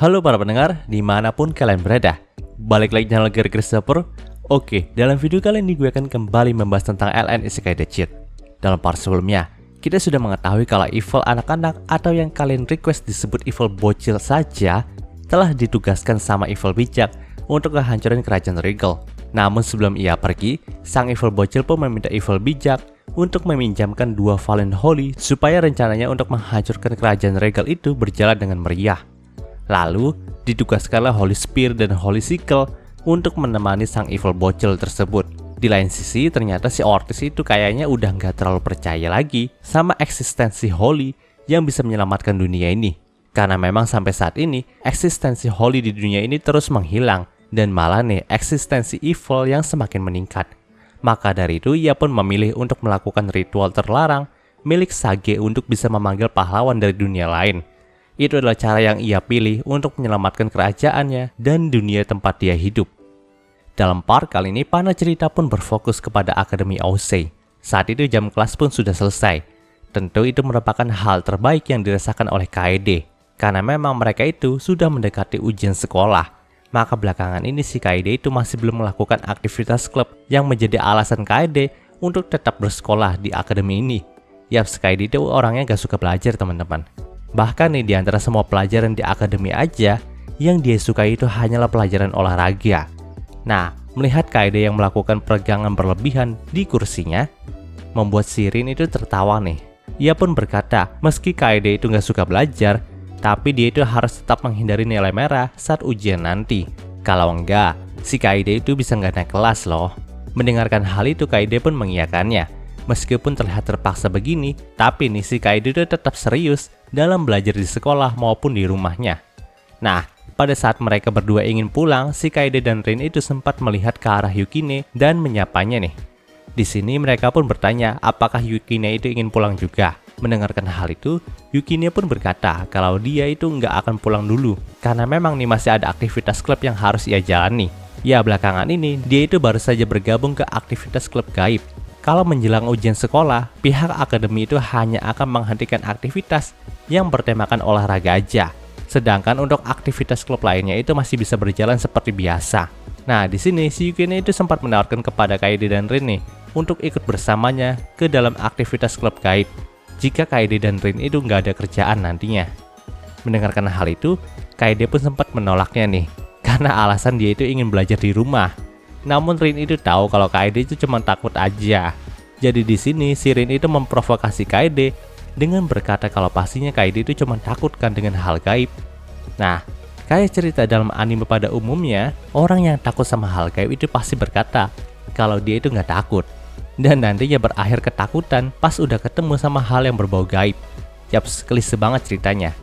Halo para pendengar, dimanapun kalian berada. Balik lagi channel Gary Christopher. Oke, dalam video kali ini gue akan kembali membahas tentang LN Isekai The Cheat. Dalam part sebelumnya, kita sudah mengetahui kalau evil anak-anak atau yang kalian request disebut evil bocil saja telah ditugaskan sama evil bijak untuk menghancurin kerajaan Regal. Namun sebelum ia pergi, sang evil bocil pun meminta evil bijak untuk meminjamkan 2 Valen Holy supaya rencananya untuk menghancurkan kerajaan Regal itu berjalan dengan meriah. Lalu, ditugaskanlah Holy Spear dan Holy Sickle untuk menemani sang evil bocil tersebut. Di lain sisi, ternyata si Ortiz itu kayaknya udah nggak terlalu percaya lagi sama eksistensi Holy yang bisa menyelamatkan dunia ini. Karena memang sampai saat ini, eksistensi Holy di dunia ini terus menghilang, dan malah nih eksistensi evil yang semakin meningkat. Maka dari itu ia pun memilih untuk melakukan ritual terlarang milik Sage untuk bisa memanggil pahlawan dari dunia lain. Itu adalah cara yang ia pilih untuk menyelamatkan kerajaannya dan dunia tempat dia hidup. Dalam part kali ini, panel cerita pun berfokus kepada Akademi Ausei. Saat itu jam kelas pun sudah selesai. Tentu itu merupakan hal terbaik yang dirasakan oleh Kaede, karena memang mereka itu sudah mendekati ujian sekolah. Maka belakangan ini si Kaede itu masih belum melakukan aktivitas klub yang menjadi alasan Kaede untuk tetap bersekolah di akademi ini. Yap, Kaede itu orangnya gak suka belajar teman-teman. Bahkan nih di antara semua pelajaran di akademi aja, yang dia sukai itu hanyalah pelajaran olahraga. Nah, melihat Kaede yang melakukan peregangan berlebihan di kursinya, membuat Shirin itu tertawa nih. Ia pun berkata, meski Kaede itu gak suka belajar, tapi dia itu harus tetap menghindari nilai merah saat ujian nanti. Kalau enggak, si Kaede itu bisa nggak naik kelas loh. Mendengarkan hal itu, Kaede pun mengiyakannya. Meskipun terlihat terpaksa begini, tapi nih si Kaede itu tetap serius dalam belajar di sekolah maupun di rumahnya. Nah, pada saat mereka berdua ingin pulang, si Kaede dan Rin itu sempat melihat ke arah Yukine dan menyapanya nih. Di sini mereka pun bertanya apakah Yukine itu ingin pulang juga. Mendengarkan hal itu, Yukine pun berkata kalau dia itu nggak akan pulang dulu karena memang nih masih ada aktivitas klub yang harus ia jalani. Ya, belakangan ini dia itu baru saja bergabung ke aktivitas klub gaib. Kalau menjelang ujian sekolah, pihak akademi itu hanya akan menghentikan aktivitas yang bertemakan olahraga aja. Sedangkan untuk aktivitas klub lainnya itu masih bisa berjalan seperti biasa. Nah, di sini si Yukine itu sempat menawarkan kepada Kaede dan Rin nih untuk ikut bersamanya ke dalam aktivitas klub gaib jika Kaede dan Rin itu nggak ada kerjaan nantinya. Mendengarkan hal itu, Kaede pun sempat menolaknya nih, karena alasan dia itu ingin belajar di rumah. Namun Rin itu tahu kalau Kaede itu cuma takut aja. Jadi di sini si Rin itu memprovokasi Kaede dengan berkata kalau pastinya Kaede itu cuma takutkan dengan hal gaib. Nah, kayak cerita dalam anime pada umumnya, orang yang takut sama hal gaib itu pasti berkata kalau dia itu nggak takut. Dan nantinya berakhir ketakutan pas udah ketemu sama hal yang berbau gaib. Yap, klise banget ceritanya.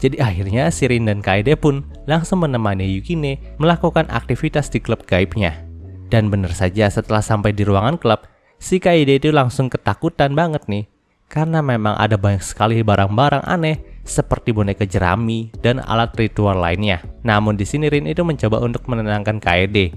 Jadi akhirnya Shirin dan Kaede pun langsung menemani Yukine melakukan aktivitas di klub gaibnya. Dan bener saja setelah sampai di ruangan klub, si Kaede itu langsung ketakutan banget nih. Karena memang ada banyak sekali barang-barang aneh seperti boneka jerami dan alat ritual lainnya. Namun di sini Rin itu mencoba untuk menenangkan Kaede.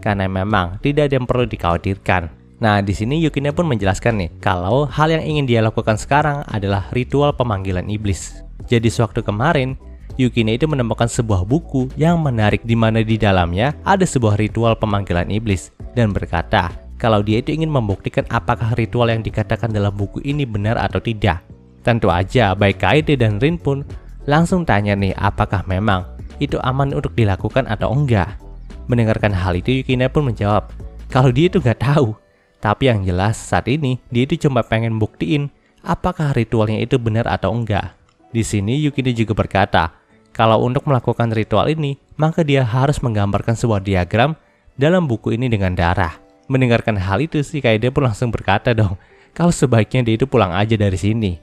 Karena memang tidak ada yang perlu dikhawatirkan. Nah, di sini Yukine pun menjelaskan nih kalau hal yang ingin dia lakukan sekarang adalah ritual pemanggilan iblis. Jadi sewaktu kemarin, Yukine itu menemukan sebuah buku yang menarik di mana di dalamnya ada sebuah ritual pemanggilan iblis dan berkata kalau dia itu ingin membuktikan apakah ritual yang dikatakan dalam buku ini benar atau tidak. Tentu aja baik Kaede dan Rin pun langsung tanya nih apakah memang itu aman untuk dilakukan atau enggak. Mendengarkan hal itu, Yukine pun menjawab kalau dia itu nggak tahu. Tapi yang jelas saat ini dia itu cuma pengen buktiin apakah ritualnya itu benar atau enggak. Di sini Yukine juga berkata kalau untuk melakukan ritual ini maka dia harus menggambarkan sebuah diagram dalam buku ini dengan darah. Mendengarkan hal itu si Kaede pun langsung berkata dong kalau sebaiknya dia itu pulang aja dari sini.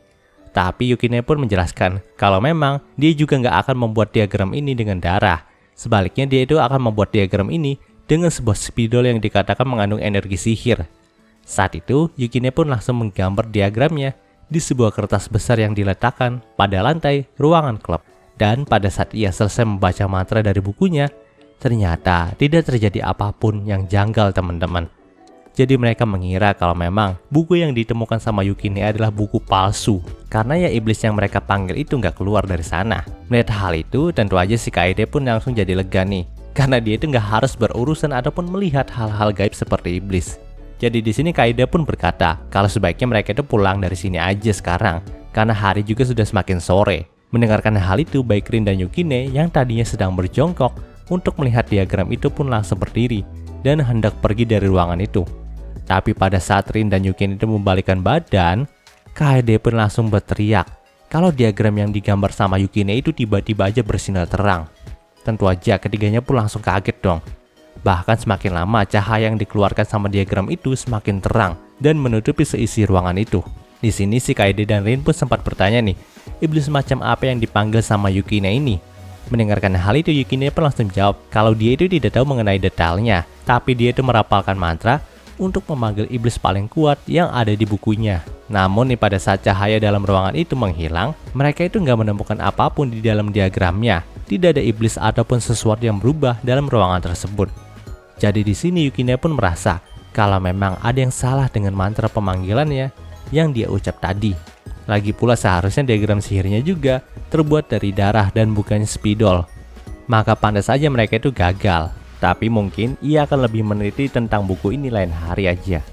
Tapi Yukine pun menjelaskan kalau memang dia juga nggak akan membuat diagram ini dengan darah. Sebaliknya dia itu akan membuat diagram ini dengan sebuah spidol yang dikatakan mengandung energi sihir. Saat itu, Yukine pun langsung menggambar diagramnya di sebuah kertas besar yang diletakkan pada lantai ruangan klub. Dan pada saat ia selesai membaca mantra dari bukunya, ternyata tidak terjadi apapun yang janggal teman-teman. Jadi mereka mengira kalau memang buku yang ditemukan sama Yukine adalah buku palsu. Karena ya iblis yang mereka panggil itu nggak keluar dari sana. Melihat hal itu, tentu aja si Kaede pun langsung jadi lega nih. Karena dia itu nggak harus berurusan ataupun melihat hal-hal gaib seperti iblis. Jadi di sini Kaede pun berkata kalau sebaiknya mereka itu pulang dari sini aja sekarang. Karena hari juga sudah semakin sore. Mendengarkan hal itu, baik Rin dan Yukine yang tadinya sedang berjongkok untuk melihat diagram itu pun langsung berdiri dan hendak pergi dari ruangan itu. Tapi pada saat Rin dan Yukine itu membalikkan badan, Kaede pun langsung berteriak kalau diagram yang digambar sama Yukine itu tiba-tiba aja bersinar terang. Tentu aja ketiganya pun langsung kaget dong. Bahkan semakin lama cahaya yang dikeluarkan sama diagram itu semakin terang dan menutupi seisi ruangan itu. Di sini si Kaede dan Rin pun sempat bertanya nih, iblis macam apa yang dipanggil sama Yukine ini? Mendengarkan hal itu, Yukine pun langsung jawab kalau dia itu tidak tahu mengenai detailnya, tapi dia itu merapalkan mantra untuk memanggil iblis paling kuat yang ada di bukunya. Namun nih pada saat cahaya dalam ruangan itu menghilang, mereka itu nggak menemukan apapun di dalam diagramnya. Tidak ada iblis ataupun sesuatu yang berubah dalam ruangan tersebut. Jadi di sini Yukine pun merasa kalau memang ada yang salah dengan mantra pemanggilannya yang dia ucap tadi. Lagi pula seharusnya diagram sihirnya juga terbuat dari darah dan bukannya spidol. Maka pantas saja mereka itu gagal. Tapi mungkin ia akan lebih meneliti tentang buku ini lain hari aja.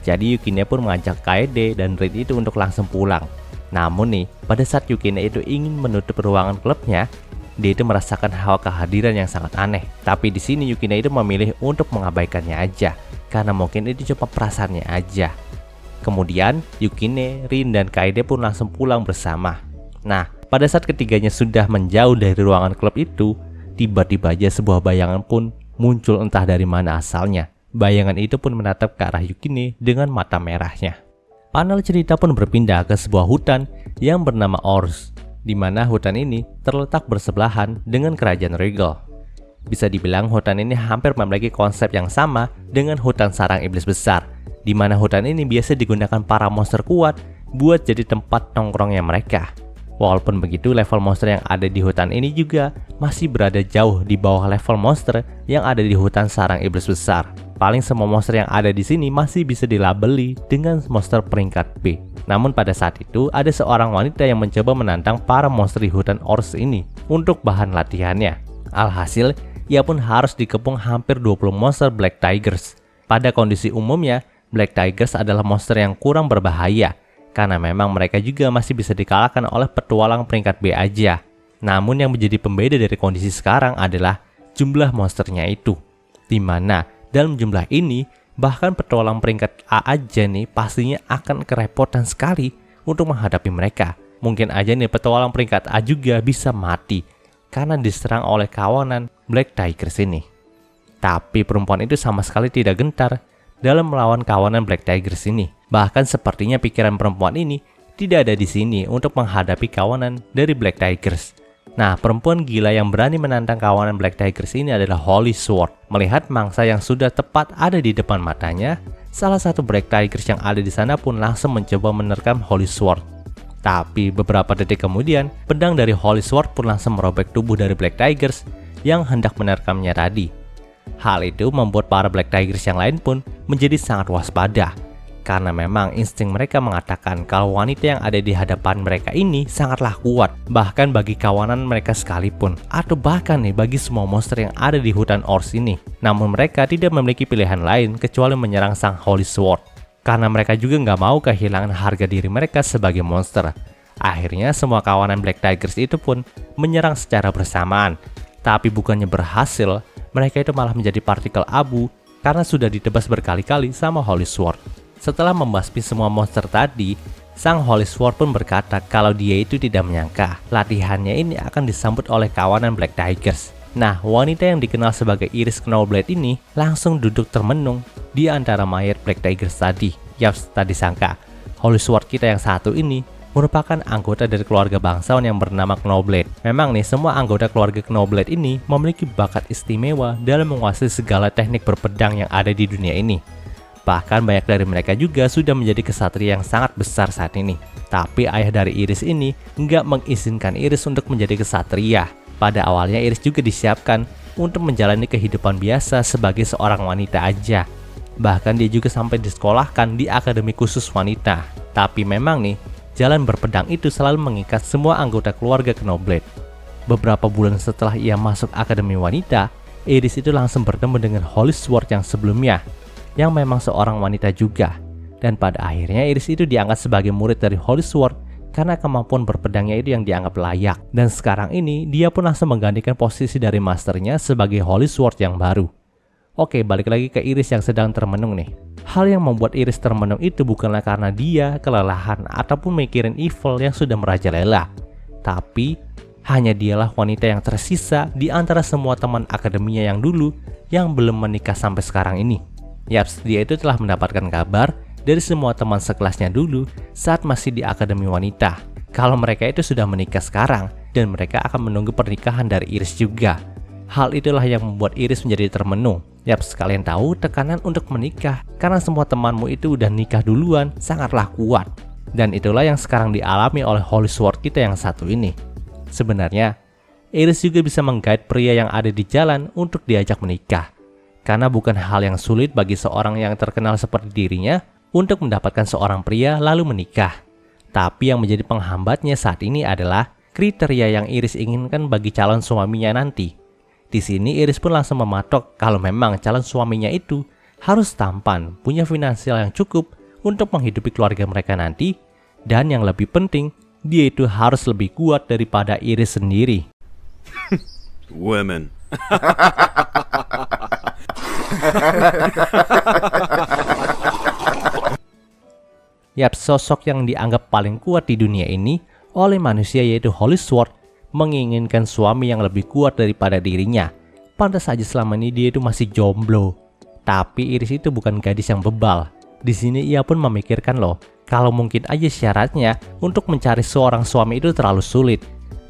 Jadi Yukine pun mengajak Kaede dan Rin itu untuk langsung pulang. Namun nih, pada saat Yukine itu ingin menutup ruangan klubnya, dia itu merasakan hawa kehadiran yang sangat aneh. Tapi di sini Yukine itu memilih untuk mengabaikannya aja, karena mungkin itu cuma perasaannya aja. Kemudian Yukine, Rin, dan Kaede pun langsung pulang bersama. Nah, pada saat ketiganya sudah menjauh dari ruangan klub itu, tiba-tiba aja sebuah bayangan pun muncul entah dari mana asalnya. Bayangan itu pun menatap ke arah Yukine dengan mata merahnya. Panel cerita pun berpindah ke sebuah hutan yang bernama Ors, di mana hutan ini terletak bersebelahan dengan kerajaan Regal. Bisa dibilang hutan ini hampir memiliki konsep yang sama dengan hutan sarang iblis besar, di mana hutan ini biasa digunakan para monster kuat buat jadi tempat nongkrongnya mereka. Walaupun begitu, level monster yang ada di hutan ini juga masih berada jauh di bawah level monster yang ada di hutan sarang iblis besar. Paling semua monster yang ada di sini masih bisa dilabeli dengan monster peringkat B. Namun pada saat itu ada seorang wanita yang mencoba menantang para monster di hutan Ors ini untuk bahan latihannya. Alhasil, ia pun harus dikepung hampir 20 monster Black Tigers. Pada kondisi umumnya, Black Tigers adalah monster yang kurang berbahaya, karena memang mereka juga masih bisa dikalahkan oleh petualang peringkat B aja. Namun yang menjadi pembeda dari kondisi sekarang adalah jumlah monsternya itu. Dimana dalam jumlah ini, bahkan petualang peringkat A aja nih pastinya akan kerepotan sekali untuk menghadapi mereka. Mungkin aja nih petualang peringkat A juga bisa mati karena diserang oleh kawanan Black Tigers ini. Tapi perempuan itu sama sekali tidak gentar dalam melawan kawanan Black Tigers ini. Bahkan sepertinya pikiran perempuan ini tidak ada di sini untuk menghadapi kawanan dari Black Tigers. Nah, perempuan gila yang berani menantang kawanan Black Tigers ini adalah Holy Sword. Melihat mangsa yang sudah tepat ada di depan matanya, salah satu Black Tigers yang ada di sana pun langsung mencoba menerkam Holy Sword. Tapi beberapa detik kemudian, pedang dari Holy Sword pun langsung merobek tubuh dari Black Tigers yang hendak menerkamnya tadi. Hal itu membuat para Black Tigers yang lain pun menjadi sangat waspada. Karena memang insting mereka mengatakan kalau wanita yang ada di hadapan mereka ini sangatlah kuat, bahkan bagi kawanan mereka sekalipun, atau bahkan nih bagi semua monster yang ada di hutan Ors ini. Namun mereka tidak memiliki pilihan lain kecuali menyerang sang Holy Sword, karena mereka juga nggak mau kehilangan harga diri mereka sebagai monster. Akhirnya semua kawanan Black Tigers itu pun menyerang secara bersamaan, tapi bukannya berhasil, mereka itu malah menjadi partikel abu karena sudah ditebas berkali-kali sama Holy Sword. Setelah membasmi semua monster tadi, sang Holy Sword pun berkata kalau dia itu tidak menyangka latihannya ini akan disambut oleh kawanan Black Tigers. Nah, wanita yang dikenal sebagai Iris Knowblade ini langsung duduk termenung di antara mayat Black Tigers tadi. Yaps, tak disangka Holy Sword kita yang satu ini merupakan anggota dari keluarga bangsawan yang bernama Knowblade. Memang nih, semua anggota keluarga Knowblade ini memiliki bakat istimewa dalam menguasai segala teknik berpedang yang ada di dunia ini. Bahkan banyak dari mereka juga sudah menjadi kesatria yang sangat besar saat ini. Tapi ayah dari Iris ini nggak mengizinkan Iris untuk menjadi kesatria. Pada awalnya Iris juga disiapkan untuk menjalani kehidupan biasa sebagai seorang wanita aja. Bahkan dia juga sampai disekolahkan di akademi khusus wanita. Tapi memang nih, jalan berpedang itu selalu mengikat semua anggota keluarga Knowblade. Beberapa bulan setelah ia masuk akademi wanita, Iris itu langsung bertemu dengan Holy Sword yang sebelumnya, yang memang seorang wanita juga. Dan pada akhirnya Iris itu diangkat sebagai murid dari Holy Sword karena kemampuan berpedangnya itu yang dianggap layak. Dan sekarang ini dia pun langsung menggantikan posisi dari masternya sebagai Holy Sword yang baru. Oke, balik lagi ke Iris yang sedang termenung nih. Hal yang membuat Iris termenung itu bukanlah karena dia kelelahan ataupun mikirin evil yang sudah merajalela, tapi hanya dialah wanita yang tersisa di antara semua teman akademinya yang dulu yang belum menikah sampai sekarang ini. Yaps, dia itu telah mendapatkan kabar dari semua teman sekelasnya dulu saat masih di akademi wanita kalau mereka itu sudah menikah sekarang dan mereka akan menunggu pernikahan dari Iris juga. Hal itulah yang membuat Iris menjadi termenung. Yaps, kalian tahu tekanan untuk menikah karena semua temanmu itu udah nikah duluan sangatlah kuat. Dan itulah yang sekarang dialami oleh Holy Sword kita yang satu ini. Sebenarnya, Iris juga bisa menggait pria yang ada di jalan untuk diajak menikah. Karena bukan hal yang sulit bagi seorang yang terkenal seperti dirinya untuk mendapatkan seorang pria lalu menikah. Tapi yang menjadi penghambatnya saat ini adalah kriteria yang Iris inginkan bagi calon suaminya nanti. Di sini Iris pun langsung mematok kalau memang calon suaminya itu harus tampan, punya finansial yang cukup untuk menghidupi keluarga mereka nanti, dan yang lebih penting, dia itu harus lebih kuat daripada Iris sendiri. Women. Yap, sosok yang dianggap paling kuat di dunia ini oleh manusia yaitu Holy Sword menginginkan suami yang lebih kuat daripada dirinya. Pantas saja selama ini dia itu masih jomblo. Tapi Iris itu bukan gadis yang bebal. Di sini ia pun memikirkan loh, kalau mungkin aja syaratnya untuk mencari seorang suami itu terlalu sulit.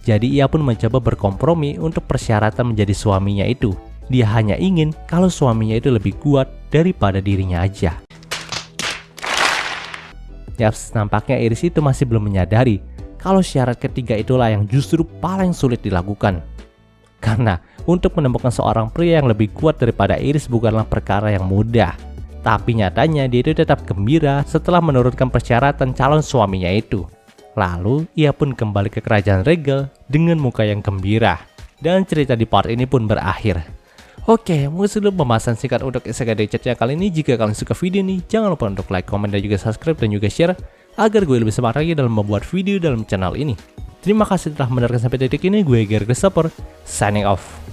Jadi ia pun mencoba berkompromi untuk persyaratan menjadi suaminya itu. Dia hanya ingin kalau suaminya itu lebih kuat daripada dirinya aja. Yaps, nampaknya Iris itu masih belum menyadari kalau syarat ketiga itulah yang justru paling sulit dilakukan. Karena untuk menemukan seorang pria yang lebih kuat daripada Iris bukanlah perkara yang mudah. Tapi nyatanya dia itu tetap gembira setelah menurunkan persyaratan calon suaminya itu. Lalu ia pun kembali ke kerajaan regal dengan muka yang gembira. Dan cerita di part ini pun berakhir. Oke, mungkin sebelum pembahasan singkat untuk isekai Decetnya kali ini, jika kalian suka video ini, jangan lupa untuk like, komen, dan juga subscribe dan juga share agar gue lebih semangat lagi dalam membuat video dalam channel ini. Terima kasih telah mendengarkan sampai detik ini. Gue Gear Christopher, signing off.